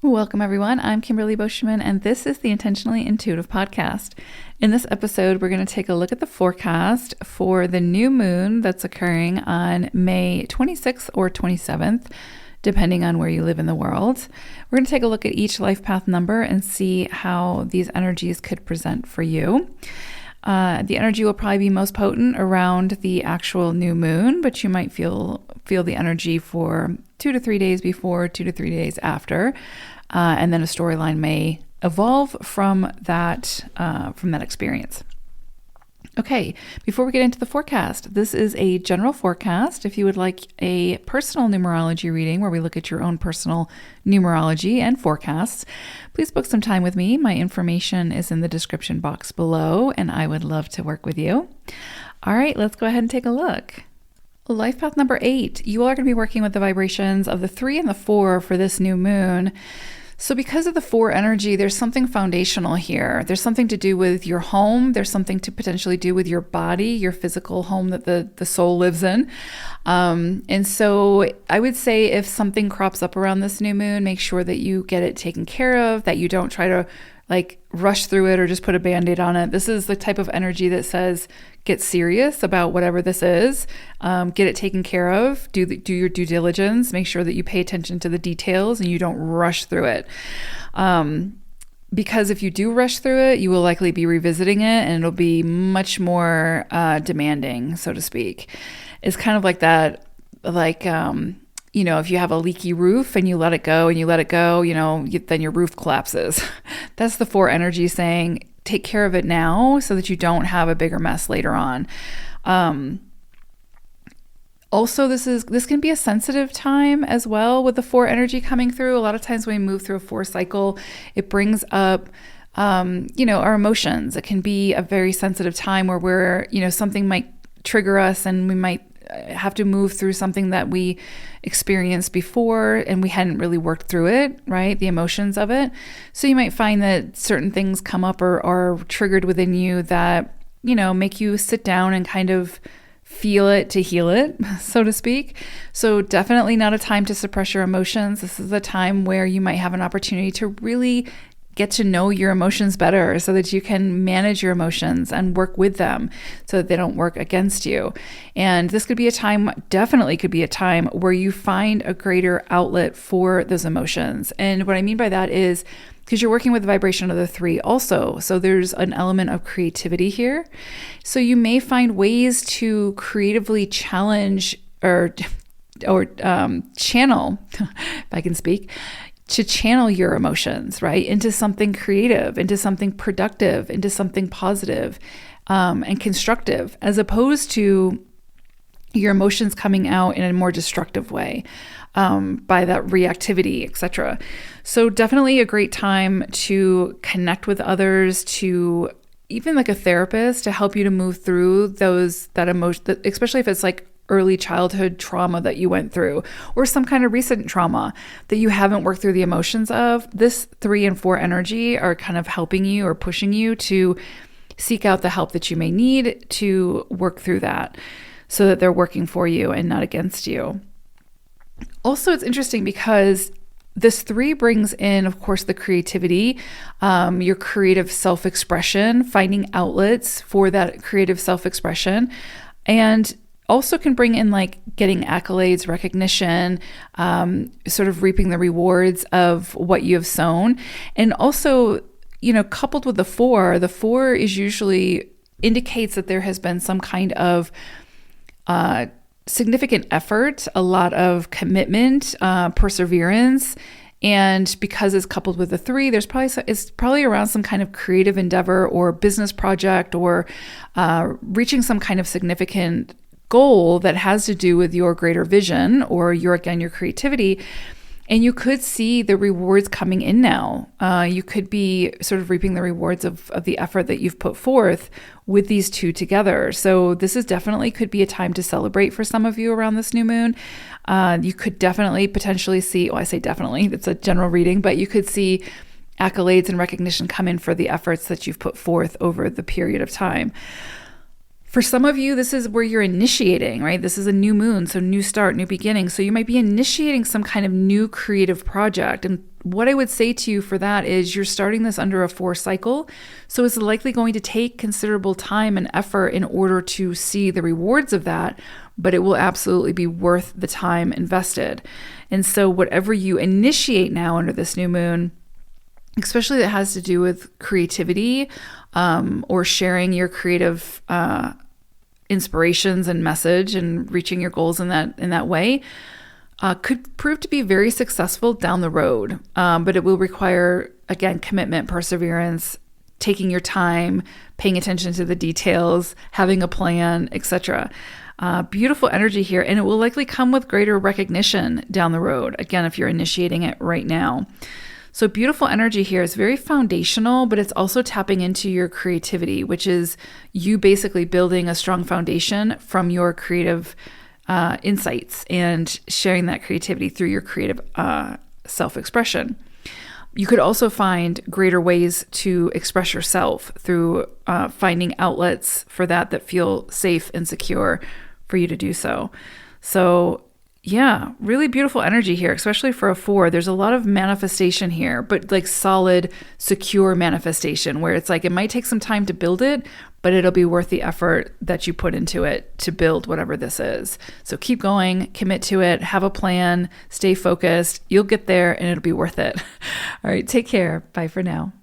Welcome, everyone. I'm Kimberly Boschman, and this is the Intentionally Intuitive podcast. In this episode, we're going to take a look at the forecast for the new moon that's occurring on May 26th or 27th, depending on where you live in the world. We're going to take a look at each life path number and see how these energies could present for you. The energy will probably be most potent around the actual new moon, but you might feel the energy for 2 to 3 days before, 2 to 3 days after. And then a storyline may evolve from that experience. Okay, before we get into the forecast, this is a general forecast. If you would like a personal numerology reading where we look at your own personal numerology and forecasts, please book some time with me. My information is in the description box below, and I would love to work with you. All right, let's go ahead and take a look. Life path number 8, you are going to be working with the vibrations of the 3 and the 4 for this new moon. So because of the 4 energy, there's something foundational here. There's something to do with your home. There's something to potentially do with your body, your physical home that the soul lives in. And so I would say if something crops up around this new moon, make sure that you get it taken care of, that you don't try to rush through it or just put a Band-Aid on it. This is the type of energy that says, get serious about whatever this is, get it taken care of, do your due diligence, make sure that you pay attention to the details and you don't rush through it. Because if you do rush through it, you will likely be revisiting it and it'll be much more demanding, so to speak. It's kind of like that, if you have a leaky roof and you let it go, then your roof collapses. That's the 4 energy saying, take care of it now so that you don't have a bigger mess later on. Also, this can be a sensitive time as well with the 4 energy coming through. A lot of times when we move through a 4 cycle, it brings up our emotions. It can be a very sensitive time where something might trigger us and we might have to move through something that we experienced before and we hadn't really worked through it, right? The emotions of it. So you might find that certain things come up or are triggered within you that, make you sit down and kind of feel it to heal it, so to speak. So definitely not a time to suppress your emotions. This is a time where you might have an opportunity to really get to know your emotions better so that you can manage your emotions and work with them so that they don't work against you. And this could be definitely could be a time where you find a greater outlet for those emotions. And what I mean by that is because you're working with the vibration of the 3 also. So there's an element of creativity here. So you may find ways to creatively challenge or channel, if I can speak, to channel your emotions, right, into something creative, into something productive, into something positive and constructive, as opposed to your emotions coming out in a more destructive way by that reactivity, etc. So definitely a great time to connect with others, to even like a therapist to help you to move through that emotion, especially if it's like early childhood trauma that you went through or some kind of recent trauma that you haven't worked through the emotions of. This 3 and 4 energy are kind of helping you or pushing you to seek out the help that you may need to work through that so that they're working for you and not against you. Also, it's interesting because this 3 brings in, of course, the creativity, your creative self-expression, finding outlets for that creative self-expression, and also can bring in like getting accolades, recognition, sort of reaping the rewards of what you have sown. And also, coupled with the 4 is usually indicates that there has been some kind of significant effort, a lot of commitment, perseverance. And because it's coupled with the 3, it's probably around some kind of creative endeavor or business project or reaching some kind of significant goal that has to do with your greater vision or your creativity. And you could see the rewards coming in now. You could be sort of reaping the rewards of the effort that you've put forth with these 2 together. So this is definitely could be a time to celebrate for some of you around this new moon. You could definitely potentially see, I say definitely, it's a general reading, but you could see accolades and recognition come in for the efforts that you've put forth over the period of time. For some of you, this is where you're initiating, right? This is a new moon, so new start, new beginning. So you might be initiating some kind of new creative project. And what I would say to you for that is you're starting this under a 4 cycle. So it's likely going to take considerable time and effort in order to see the rewards of that, but it will absolutely be worth the time invested. And so whatever you initiate now under this new moon, especially that has to do with creativity, or sharing your creative inspirations and message and reaching your goals in that way, could prove to be very successful down the road. But it will require, again, commitment, perseverance, taking your time, paying attention to the details, having a plan, etc. Beautiful energy here, and it will likely come with greater recognition down the road, again, if you're initiating it right now. So beautiful energy here is very foundational, but it's also tapping into your creativity, which is you basically building a strong foundation from your creative insights and sharing that creativity through your creative self-expression. You could also find greater ways to express yourself through finding outlets for that feel safe and secure for you to do so. So yeah, really beautiful energy here, especially for a 4. There's a lot of manifestation here, but like solid, secure manifestation where it's like it might take some time to build it, but it'll be worth the effort that you put into it to build whatever this is. So keep going, commit to it, have a plan, stay focused. You'll get there and it'll be worth it. All right, take care. Bye for now.